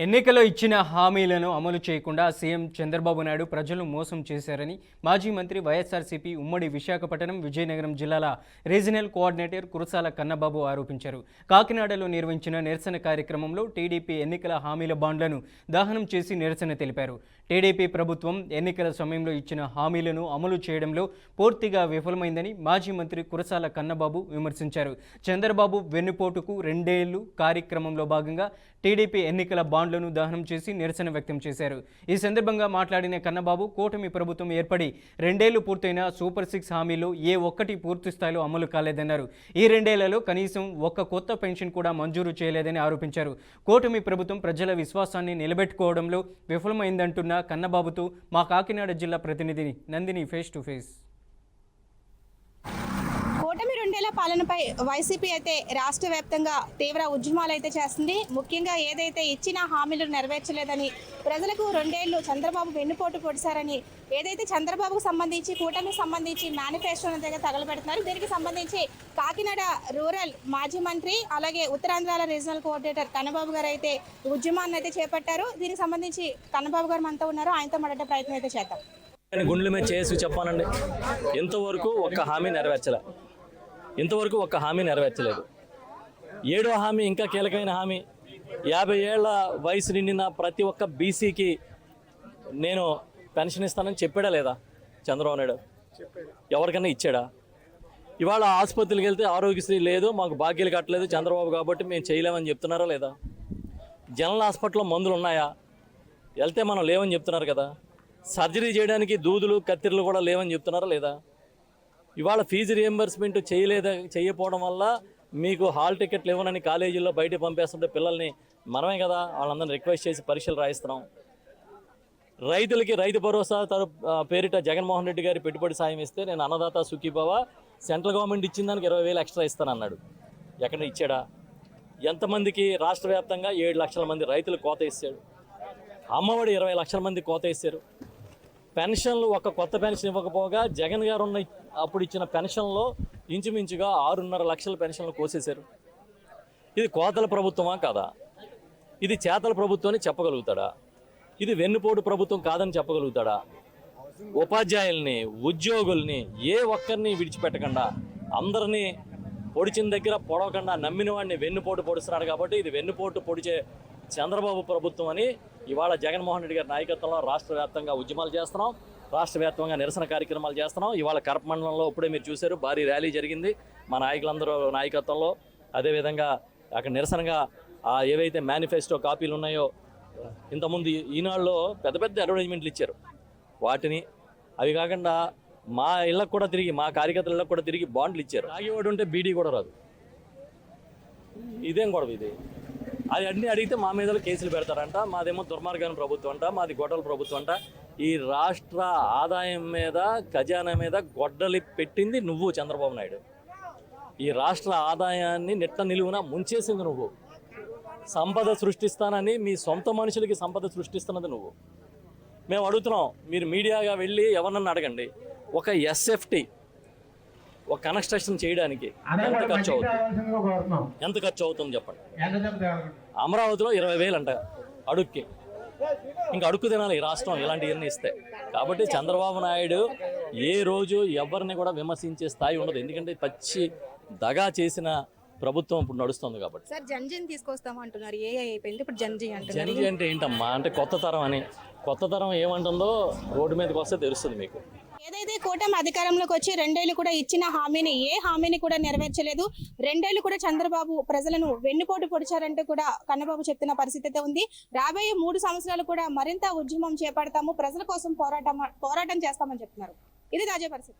ఎన్నికల్లో ఇచ్చిన హామీలను అమలు చేయకుండా సీఎం చంద్రబాబు నాయుడు ప్రజలను మోసం చేశారని మాజీ మంత్రి వైఎస్ఆర్సీపీ ఉమ్మడి విశాఖపట్నం విజయనగరం జిల్లాల రీజనల్ కోఆర్డినేటర్ కురసాల కన్నబాబు ఆరోపించారు. కాకినాడలో నిర్వహించిన నిరసన కార్యక్రమంలో టీడీపీ ఎన్నికల హామీల బాండ్లను దహనం చేసి నిరసన తెలిపారు. టీడీపీ ప్రభుత్వం ఎన్నికల సమయంలో ఇచ్చిన హామీలను అమలు చేయడంలో పూర్తిగా విఫలమైందని మాజీ మంత్రి కురసాల కన్నబాబు విమర్శించారు. చంద్రబాబు వెన్నుపోటుకు 2 ఏళ్లు కార్యక్రమంలో భాగంగా టీడీపీ ఎన్నికల బాండ్లను దహనం చేసి నిరసన వ్యక్తం చేశారు. ఈ సందర్భంగా మాట్లాడిన కన్నబాబు, కూటమి ప్రభుత్వం ఏర్పడి 2 ఏళ్లు పూర్తయిన సూపర్ 6 హామీలు ఏ ఒక్కటి పూర్తి స్థాయిలో అమలు కాలేదన్నారు. ఈ 2 ఏళ్లలో కనీసం ఒక్క కొత్త పెన్షన్ కూడా మంజూరు చేయలేదని ఆరోపించారు. కూటమి ప్రభుత్వం ప్రజల విశ్వాసాన్ని నిలబెట్టుకోవడంలో విఫలమైందంటున్న కన్నబాబుతో మా కాకినాడ జిల్లా ప్రతినిధి నందిని ఫేస్ టు ఫేస్. కూటమి 2 ఏళ్ల పాలనపై వైసీపీ అయితే రాష్ట్ర వ్యాప్తంగా తీవ్ర ఉద్యమాలు అయితే చేస్తుంది. ముఖ్యంగా ఏదైతే ఇచ్చిన హామీలు నెరవేర్చలేదని, ప్రజలకు 2 ఏళ్లు చంద్రబాబు వెన్నుపోటు పొడిచారని, ఏదైతే చంద్రబాబుకు సంబంధించి కూటమికి సంబంధించి మేనిఫెస్టోను దగ్గర తగలబెడుతున్నారు. దీనికి సంబంధించి కాకినాడ రూరల్ మాజీ మంత్రి అలాగే ఉత్తరాంధ్రాల రీజనల్ కోఆర్డినేటర్ కన్నబాబు గారు అయితే ఉద్యమాన్ని అయితే చేపట్టారు. దీనికి సంబంధించి కన్నబాబు గారు మనతో ఉన్నారు, ఆయనతో మాట్లాడే ప్రయత్నం అయితే చేద్దాం. గుండెల మీద చేసి చెప్పానండి, ఇంతవరకు ఒక్క హామీ నెరవేర్చలే. ఇంతవరకు ఒక్క హామీ నెరవేర్చలేదు. 7వ హామీ ఇంకా కీలకమైన హామీ. 50 ఏళ్ల వయసు నిండిన ప్రతి ఒక్క బీసీకి నేను పెన్షన్ ఇస్తానని చెప్పాడా లేదా చంద్రబాబు నాయుడు? ఎవరికైనా ఇచ్చాడా? ఇవాళ ఆసుపత్రికి వెళ్తే ఆరోగ్యశ్రీ లేదు, మాకు భాగ్యాలు కట్టలేదు చంద్రబాబు కాబట్టి మేము చేయలేమని చెప్తున్నారా లేదా? జనరల్ హాస్పిటల్లో మందులు ఉన్నాయా? వెళ్తే మనం లేవని చెప్తున్నారు కదా. సర్జరీ చేయడానికి దూదులు కత్తిరలు కూడా లేవని చెప్తున్నారా లేదా? ఇవాళ ఫీజు రియంబర్స్మెంట్ చేయకపోవడం వల్ల మీకు హాల్ టికెట్లు ఇవ్వనని కాలేజీల్లో బయట పంపేస్తుంటే పిల్లల్ని మనమే కదా వాళ్ళందరినీ రిక్వెస్ట్ చేసి పరీక్షలు రాయిస్తున్నాం. రైతులకి రైతు భరోసా పేరిట జగన్మోహన్ రెడ్డి గారి పెట్టుబడి సాయం ఇస్తే నేను అన్నదాత సుఖీభవ సెంట్రల్ గవర్నమెంట్ ఇచ్చిన దానికి 20,000 ఎక్స్ట్రా ఇస్తానన్నాడు. ఎక్కడ ఇచ్చాడా? ఎంతమందికి రాష్ట్ర వ్యాప్తంగా 7 లక్షల మంది రైతులు కోత ఇస్తాడు. అమ్మఒడి 20 లక్షల మంది కోత ఇస్తారు. పెన్షన్లు ఒక కొత్త పెన్షన్ ఇవ్వకపోగా జగన్ గారు ఉన్న అప్పుడు ఇచ్చిన పెన్షన్లో ఇంచుమించుగా 6.5 లక్షల పెన్షన్లు కోసేశారు. ఇది కోతల ప్రభుత్వమా కాదా? ఇది చేతల ప్రభుత్వం అని చెప్పగలుగుతాడా? ఇది వెన్నుపోటు ప్రభుత్వం కాదని చెప్పగలుగుతాడా? ఉపాధ్యాయుల్ని, ఉద్యోగుల్ని ఏ ఒక్కరిని విడిచిపెట్టకుండా అందరినీ పొడిచిన దగ్గర పొడవకుండా నమ్మిన వాడిని వెన్నుపోటు పొడుస్తున్నాడు. కాబట్టి ఇది వెన్నుపోటు పొడిచే చంద్రబాబు ప్రభుత్వం అని ఇవాళ జగన్మోహన్ రెడ్డి గారి నాయకత్వంలో రాష్ట్ర వ్యాప్తంగా ఉద్యమాలు చేస్తున్నాం, రాష్ట్ర వ్యాప్తంగా నిరసన కార్యక్రమాలు చేస్తున్నాం. ఇవాళ కరప మండలంలో ఇప్పుడే మీరు చూశారు, భారీ ర్యాలీ జరిగింది మా నాయకులందరూ నాయకత్వంలో. అదేవిధంగా అక్కడ నిరసనగా ఏవైతే మేనిఫెస్టో కాపీలు ఉన్నాయో, ఇంతకుముందు ఈనాడులో పెద్ద పెద్ద అడ్వర్టైజ్మెంట్లు ఇచ్చారు, వాటిని అవి కాకుండా మా ఇళ్ళకు కూడా తిరిగి, మా కార్యకర్తల ఇళ్ళకు కూడా తిరిగి బాండ్లు ఇచ్చారు. తాగేవాడు ఉంటే బీడీ కూడా రాదు. ఇదేం గొడవ ఇది? అది అన్నీ అడిగితే మా మీద కేసులు పెడతారంట. మాదేమో దుర్మార్గం ప్రభుత్వం అంట, మాది గొడ్డల ప్రభుత్వం అంట. ఈ రాష్ట్ర ఆదాయం మీద, ఖజానా మీద గొడ్డలి పెట్టింది నువ్వు చంద్రబాబు నాయుడు. ఈ రాష్ట్ర ఆదాయాన్ని నిట్ట నిలువున ముంచేసింది నువ్వు. సంపద సృష్టిస్తానని మీ సొంత మనుషులకి సంపద సృష్టిస్తున్నది నువ్వు. మేము అడుగుతున్నాం, మీరు మీడియాగా వెళ్ళి ఎవరినన్నా అడగండి, ఒక ఎస్ఎఫ్టీ ఒక కన్స్ట్రక్షన్ చేయడానికి ఎంత ఖర్చు అవుతుంది? ఎంత ఖర్చు అవుతుంది చెప్పండి. అమరావతిలో 20,000 అంట అడుక్కి. ఇంకా అడుక్కు తినాలి ఈ రాష్ట్రం ఇలాంటివన్నీ ఇస్తే. కాబట్టి చంద్రబాబు నాయుడు ఏ రోజు ఎవరిని కూడా విమర్శించే స్థాయి ఉండదు. ఎందుకంటే పచ్చి దగా చేసిన ప్రభుత్వం ఇప్పుడు నడుస్తుంది కాబట్టి. సార్, జన్జీని తీసుకొస్తాము అంటున్నారు, ఏ అయిపోయింది ఇప్పుడు జన్జీ అంటున్నారు. జన్జీ అంటే ఏంటమ్మా? అంటే కొత్త తరం అని. కొత్త తరం ఏమంటుందో రోడ్డు మీదకి వస్తే తెలుస్తుంది మీకు. ఏదైతే కూటమి అధికారంలోకి వచ్చి 2 ఏళ్లు కూడా ఇచ్చిన హామీని, ఏ హామీని కూడా నెరవేర్చలేదు. 2 ఏళ్లు కూడా చంద్రబాబు ప్రజలను వెన్నుపోటు పొడిచారంటూ కూడా కన్నబాబు చెప్తున్న పరిస్థితి అయితే ఉంది. రాబోయే 3 సంవత్సరాలు కూడా మరింత ఉద్యమం చేపడతాము, ప్రజల కోసం పోరాటం చేస్తామని చెప్తున్నారు. ఇది తాజా పరిస్థితి.